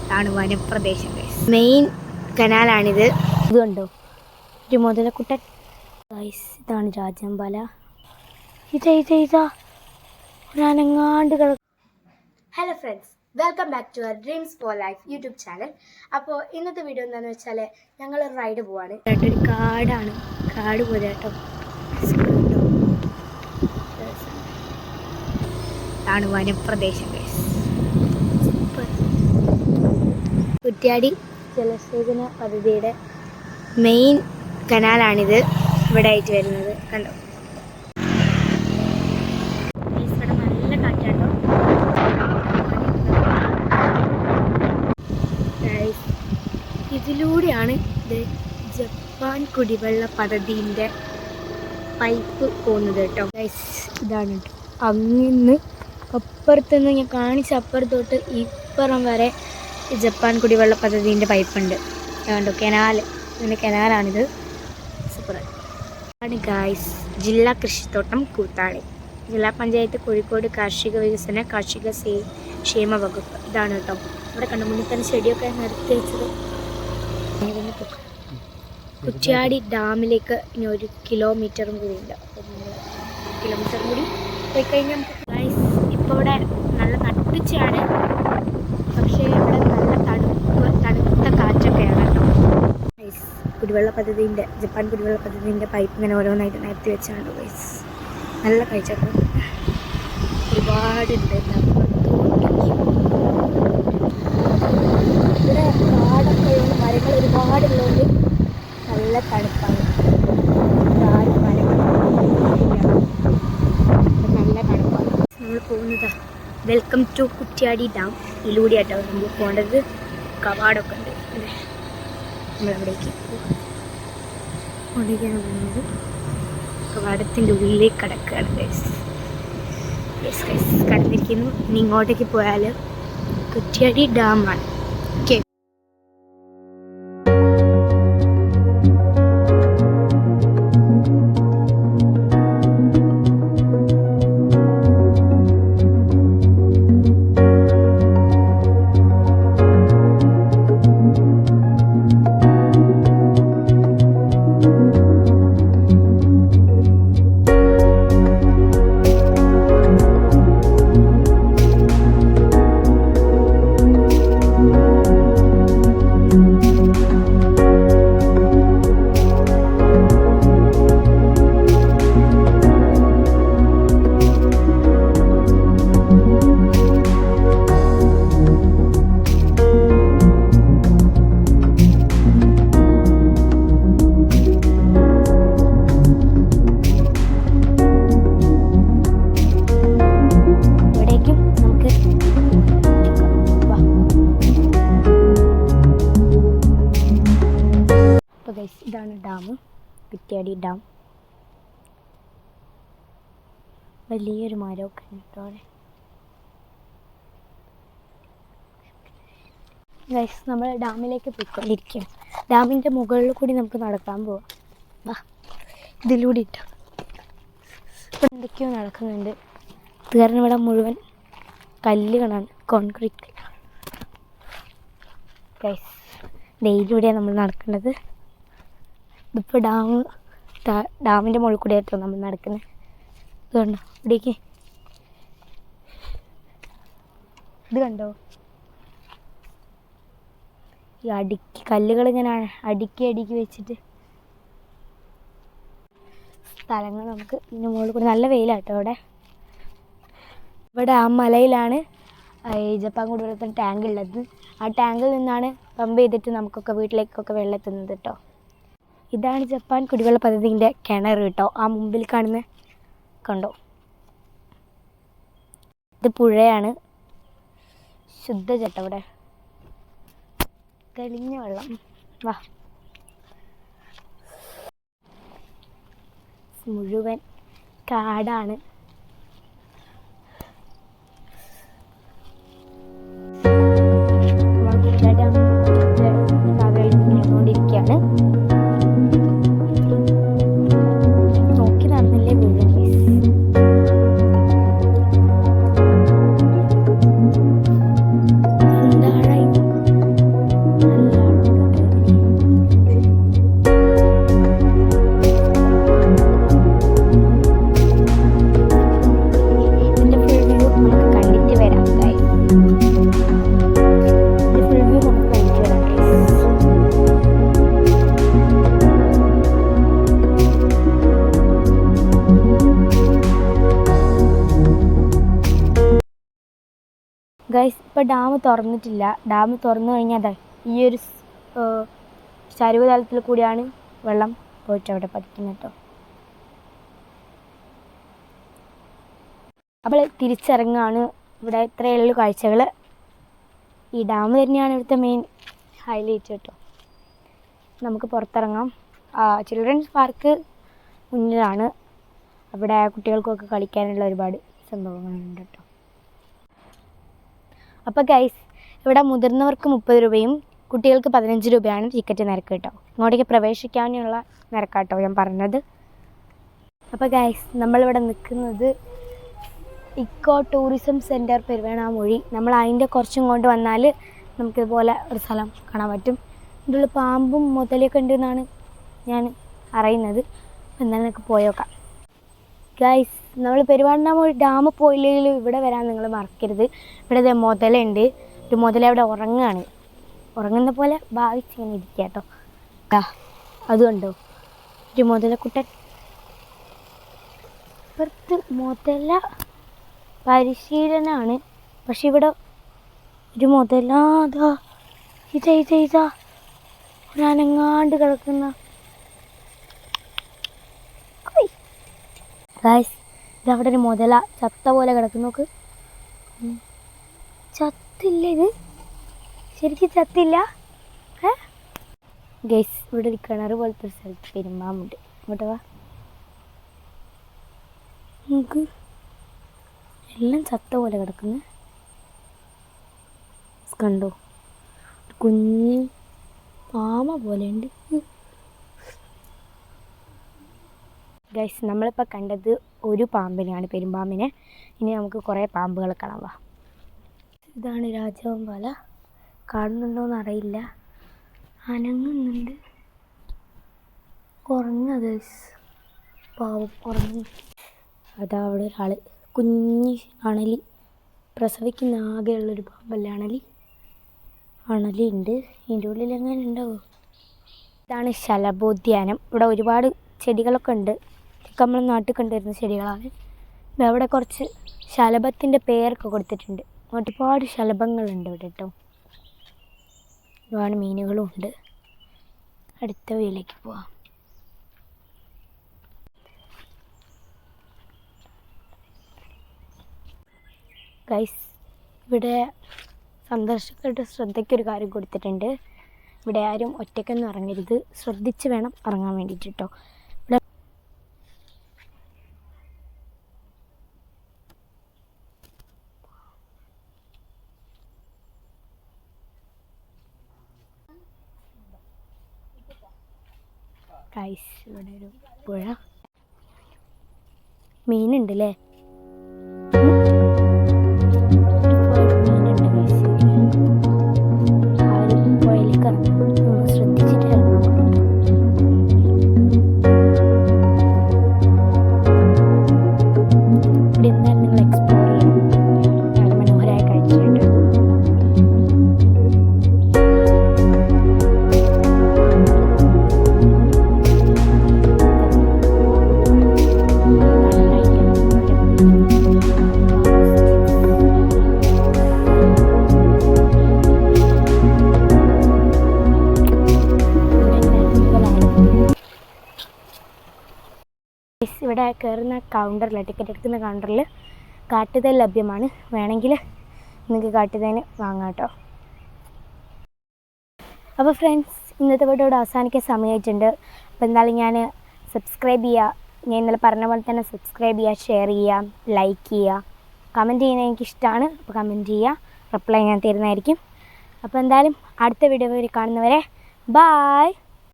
ഇതാണ് വനപ്രദേശം. മെയിൻ കനാലാണിത്. ഇത് കണ്ടോ, ഒരു മുതലക്കുട്ടൻ. ഇതാണ് രാജംപാല. ഇതാ ഒരനങ്ങാണ്ട് കിടക്കും. Hello friends, welcome back to our dreams for life YouTube channel. അപ്പോൾ ഇന്നത്തെ വീഡിയോ എന്താണെന്ന് വെച്ചാൽ ഞങ്ങൾ റൈഡ് പോവാണ്. ഒരു കാടാണ്, കാട് പോലെ കേട്ടോ. ഇതാണ് വനപ്രദേശം. കുറ്റ്യാടി ജലസേചന പദ്ധതിയുടെ മെയിൻ കനാലാണിത് ഇവിടെ ആയിട്ട് വരുന്നത്. കണ്ടോ, ഇവിടെ നല്ല കാറ്റാട്ടോ. ഇതിലൂടെയാണ് ഇത് ജപ്പാൻ കുടിവെള്ള പദ്ധതിൻ്റെ പൈപ്പ് പോകുന്നത് കേട്ടോ. ഇതാണ് കേട്ടോ, അങ്ങിന്ന് അപ്പുറത്തുനിന്ന് ഞാൻ കാണിച്ച അപ്പുറത്തോട്ട് ഇപ്പുറം വരെ ജപ്പാൻ കുടിവെള്ള പദ്ധതിൻ്റെ പൈപ്പുണ്ട്. കണ്ടോ, ഇതിൻ്റെ കനാലാണിത്. സൂപ്പറാണ് ഗായ്സ്. ജില്ലാ കൃഷിത്തോട്ടം കൂത്താടി, ജില്ലാ പഞ്ചായത്ത്, കോഴിക്കോട് കാർഷിക വികസന കാർഷിക ക്ഷേമ വകുപ്പ്. ഇതാണ് കേട്ടോ. ഇവിടെ കണ്ടു മുന്നിൽ തന്നെ ചെടിയൊക്കെ നിർത്തി വെച്ചത്. കുറ്റ്യാടി ഡാമിലേക്ക് ഇനി 1 കിലോമീറ്ററും കൂടി ഉണ്ട്. അപ്പോൾ നമ്മൾ കിലോമീറ്ററും കൂടി പോയി കഴിഞ്ഞാൽ നമുക്ക് ഗായ്സ് ഇപ്പോൾ ഇവിടെ നല്ല നട്ടുച്ചയാണ്, പക്ഷേ ഇവിടെ നല്ല തണുത്ത കാറ്റൊക്കെയാണ് കേട്ടോ. കുടിവെള്ള പദ്ധതിൻ്റെ ജപ്പാൻ കുടിവെള്ള പദ്ധതിൻ്റെ പൈപ്പ് ഇങ്ങനെ ഓരോന്നായിട്ട് നിരത്തി വെച്ചാണ് ഗൈസ്. നല്ല കാഴ്ചകൾ ഒരുപാടുണ്ട്. ഇവിടെ കാടൊക്കെ ഉള്ള മരങ്ങൾ ഒരുപാടുള്ളതുകൊണ്ട് നല്ല തണുപ്പാണ്. നല്ല തണുപ്പാണ്. നമ്മൾ പോകുന്നതാ വെൽക്കം ടു കുറ്റ്യാടി ഡാം. ഇതിലൂടെയാട്ടോ നമ്മൾ പോകേണ്ടത്. കവാടൊക്കെ ഉണ്ട്. നമ്മളവിടേക്കാണ് പോകുന്നത്. കവാടത്തിൻ്റെ ഉള്ളിലേക്ക് കിടക്കുകയാണ് ഗൈസ്. കടന്നിരിക്കുന്നു. ഇനി ഇങ്ങോട്ടേക്ക് പോയാൽ കുറ്റ്യാടി ഡാമാണ്. ഓക്കെ, ഇതാണ് ഡാം, കുറ്റ്യാടി ഡാം. വലിയൊരു മരമൊക്കെ ഉണ്ട് അവിടെ. ഗൈസ്, നമ്മൾ ഡാമിലേക്ക് പോയിക്കൊണ്ടിരിക്കുകയാണ്. ഡാമിൻ്റെ മുകളിൽ കൂടി നമുക്ക് നടക്കാൻ പോവാം. വാ, ഇതിലൂടെ ഇട്ടോ. ഇവിടെ എന്തൊക്കെയോ നടക്കുന്നുണ്ട്. ഇത് കാരണം ഇവിടെ മുഴുവൻ കല്ലുകളാണ്, കോൺക്രീറ്റ്. ഗൈസ്, ഡെയിലൂടെയാണ് നമ്മൾ നടക്കേണ്ടത്. ഇതിപ്പോൾ ഡാമിൻ്റെ മുകളിൽ കൂടെ ആയിട്ടോ നമ്മൾ നടക്കുന്നത്. ഇത് കണ്ടോ, ഇവിടേക്ക് ഇത് കണ്ടോ, ഈ കല്ലുകൾ ഇങ്ങനെ അടുക്കി വെച്ചിട്ട് സ്ഥലങ്ങൾ നമുക്ക് ഇതിൻ്റെ മുകളിൽ കൂടി. നല്ല വെയിലാട്ടോ ഇവിടെ. ഇവിടെ ആ മലയിലാണ് ഈ ജപ്പാൻ കുടിവെള്ളത്തിന് ടാങ്ക് ഉള്ളത്. ആ ടാങ്കിൽ നിന്നാണ് പമ്പ് ചെയ്തിട്ട് നമുക്കൊക്കെ വീട്ടിലേക്കൊക്കെ വെള്ളം എത്തുന്നത് കേട്ടോ. ഇതാണ് ജപ്പാൻ കുടിവെള്ള പദ്ധതിൻ്റെ കിണർ കേട്ടോ. ആ മുമ്പിൽ കാണുന്ന കണ്ടോ, ഇത് പുഴയാണ്. ശുദ്ധജലം, ഇവിടെ തെളിഞ്ഞ വെള്ളം. വാ, മുഴുവൻ കാടാണ്. ാണ് നോക്കി നടന്നില്ലേ വീഴും. എന്താ ഇപ്പോൾ ഡാം തുറന്നിട്ടില്ല. ഡാം തുറന്നു കഴിഞ്ഞാൽ അതെ ഈ ഒരു ചരിവ് തലത്തിൽ കൂടിയാണ് വെള്ളം പോയിട്ട് അവിടെ പതിക്കുന്നത് കേട്ടോ. അപ്പോൾ തിരിച്ചിറങ്ങുകയാണ്. ഇവിടെ ഇത്രയേ ഉള്ളൂ കാഴ്ചകൾ. ഈ ഡാം തന്നെയാണ് ഇവിടുത്തെ മെയിൻ ഹൈലൈറ്റ് കേട്ടോ. നമുക്ക് പുറത്തിറങ്ങാം. ചിൽഡ്രൻസ് പാർക്ക് മുന്നിലാണ്. അവിടെ കുട്ടികൾക്കൊക്കെ കളിക്കാനുള്ള ഒരുപാട് സംഭവങ്ങളുണ്ട് കേട്ടോ. അപ്പോൾ ഗൈസ്, ഇവിടെ മുതിർന്നവർക്ക് 30 രൂപയും കുട്ടികൾക്ക് 15 രൂപയാണ് ടിക്കറ്റ് നിരക്ക് കേട്ടോ. ഇങ്ങോട്ടേക്ക് പ്രവേശിക്കാനുള്ള നിരക്കാട്ടോ ഞാൻ പറഞ്ഞത്. അപ്പോൾ ഗൈസ്, നമ്മളിവിടെ നിൽക്കുന്നത് ഇക്കോ ടൂറിസം സെൻറ്റർ പെരുവണ്ണാമൊഴി. നമ്മൾ അതിൻ്റെ കുറച്ചും കൊണ്ട് വന്നാൽ നമുക്കിതുപോലെ ഒരു സ്ഥലം കാണാൻ പറ്റും. ഇതിൻ്റെ ഉള്ളിൽ പാമ്പും മുതലൊക്കെ ഉണ്ടെന്നാണ് ഞാൻ അറിയുന്നത്. എന്നാലും നമുക്ക് പോയേക്കാം. ഗൈസ്, നമ്മൾ പെരുവണ്ണാമൊഴി ഡാം പോയില്ലെങ്കിൽ ഇവിടെ വരാൻ നിങ്ങൾ മറക്കരുത്. ഇവിടെ മുതലുണ്ട്. ഒരു മുതല അവിടെ ഉറങ്ങുകയാണ്. ഉറങ്ങുന്ന പോലെ ഭാവിച്ചിങ്ങനെ ഇരിക്കുക കേട്ടോ. അതുകൊണ്ടോ ഒരു മുതലക്കുട്ടൻ. ഇപ്പുറത്ത് മുതല പരിശീലനമാണ്. പക്ഷെ ഇവിടെ ഒരു മുതല ഇതാ ഒരനങ്ങാണ്ട് കിടക്കുന്ന. ഗൈസ്, ഇതവിടെ ഒരു മുതല ചത്ത പോലെ കിടക്കുന്നു. നോക്ക്, ചത്തില്ല. ഇത് ശരിക്കും ചത്തില്ല. ഗൈസ്, ഇവിടെ ഒരു കിണർ പോലത്തെ ഒരു സ്ഥലത്ത് പെരുമ്പാമ്പുണ്ട്. ഇങ്ങോട്ട് വാ. നമുക്ക് എല്ലാം ചത്ത പോലെ കിടക്കുന്നു. കണ്ടോ, കുഞ്ഞ് പാമ പോലെ ഉണ്ട്. ഗൈസ്, നമ്മളിപ്പോൾ കണ്ടത് ഒരു പാമ്പിനെയാണ്, പെരുമ്പാമ്പിനെ. ഇനി നമുക്ക് കുറേ പാമ്പുകൾ കാണാം. വാ. ഇതാണ് രാജവെമ്പാല. കാണുന്നുണ്ടോയെന്ന് അറിയില്ല. അനങ്ങുന്നുണ്ട്. ഉറങ്ങുക ഗൈസ്, പാവം ഉറങ്ങി. അതാ അവിടെ ഒരാൾ, കുഞ്ഞ് അണലി, പ്രസവിക്കുന്ന ആകെയുള്ളൊരു പാമ്പല്ലേ അണലി. അണലി ഉണ്ട്. ഇതിൻ്റെ ഉള്ളിൽ എങ്ങനെ ഉണ്ടാവും. ഇതാണ് ശലഭോദ്യാനം. ഇവിടെ ഒരുപാട് ചെടികളൊക്കെ ഉണ്ട്. ഇതൊക്കെ നമ്മൾ നാട്ടിൽ കണ്ടുവരുന്ന ചെടികളാണ്. അവിടെ കുറച്ച് ശലഭത്തിൻ്റെ പേരൊക്കെ കൊടുത്തിട്ടുണ്ട്. ഒരുപാട് ശലഭങ്ങളുണ്ട് ഇവിടെ കേട്ടോ. ഒരുപാട് മീനുകളും ഉണ്ട്. അടുത്ത വീട്ടിലേക്ക് പോവാം. ഗൈസ്, ഇവിടെ സന്ദർശകരുടെ ശ്രദ്ധയ്ക്കൊരു കാര്യം കൊടുത്തിട്ടുണ്ട്. ഇവിടെ ആരും ഒറ്റയ്ക്കൊന്നും ഇറങ്ങരുത്. ശ്രദ്ധിച്ച് വേണം ഇറങ്ങാൻ വേണ്ടിയിട്ട് കേട്ടോ. ഇവിടെ ഗൈസ്, ഇവിടെ ഒരു പുഴ, മീനുണ്ട് അല്ലേ. ഇവിടെ കയറുന്ന കൗണ്ടറിൽ, ടിക്കറ്റ് എടുക്കുന്ന കൗണ്ടറിൽ കാട്ടുതേൻ ലഭ്യമാണ്. വേണമെങ്കിൽ നിങ്ങൾക്ക് കാട്ടുതേൻ വാങ്ങാം കേട്ടോ. അപ്പോൾ ഫ്രണ്ട്സ്, ഇന്നത്തെ വീഡിയോ ഇവിടെ അവസാനിക്കാൻ സമയമായിട്ടുണ്ട്. അപ്പോൾ എന്തായാലും ഞാൻ സബ്സ്ക്രൈബ് ചെയ്യുക. ഞാൻ ഇന്നലെ പറഞ്ഞ പോലെ തന്നെ സബ്സ്ക്രൈബ് ചെയ്യുക, ഷെയർ ചെയ്യുക, ലൈക്ക് ചെയ്യുക, കമൻറ്റ് ചെയ്യുന്നത് എനിക്കിഷ്ടമാണ്. അപ്പോൾ കമൻറ്റ് ചെയ്യുക, റിപ്ലൈ ഞാൻ തരുന്നതായിരിക്കും. അപ്പോൾ എന്തായാലും അടുത്ത വീഡിയോ കാണുന്നവരെ ബായ്.